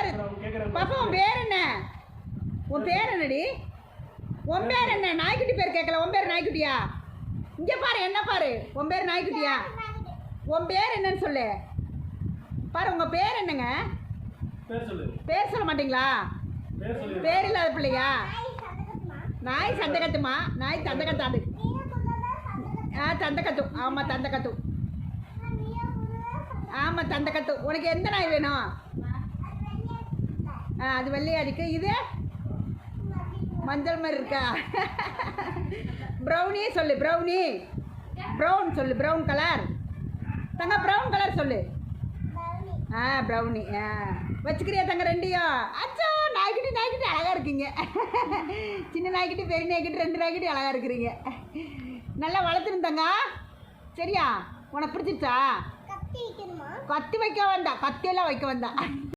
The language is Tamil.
பாரு பாப்பா, உன் பேர் என்ன? உன் பேர் என்னடி? உன் பேர் என்ன? நாய்க்குட்டி பேர் கேட்கல. உன் பேர் நாய்க்குட்டியா? இங்கே பாரு, என்ன பாரு, உன் பேர் நாய்க்குட்டியா? உன் பேர் என்னன்னு சொல்லு. பாரு, உங்கள் பேர் என்னங்க? பேர் சொல்ல மாட்டீங்களா? பேர் இல்லாத பிள்ளையா? நாய் சண்டை கட்டுமா? நாய் சண்டை கட்டாது. சண்டை கட்டும். ஆமாம், சண்டை கட்டும். ஆமாம், சண்டை கட்டும். உனக்கு எந்த நாய் வேணும்? அது வெள்ளையாடிக்கு. இது மஞ்சள் மாதிரி இருக்கா? ப்ரௌனி சொல்லு. ப்ரௌனி. ப்ரௌன் சொல்லு. Brown colour. தங்க ப்ரௌன் கலர் சொல்லு. ப்ரௌனி. வச்சுக்கிறியா தங்க ரெண்டையும்? அச்சோ, நாய்க்குட்டி நாய்க்குட்டி அழகாக இருக்கீங்க. சின்ன நாய்க்குட்டி பெரிய நாய்க்குட்டி 2 நாய்க்குட்டி அழகாக இருக்கிறீங்க. நல்லா வளர்த்துருந்தாங்க. சரியா? உனக்கு பிடிச்சிருச்சா? கத்தி வைக்க வேண்டாம். கத்தியெல்லாம் வைக்க வேண்டாம்.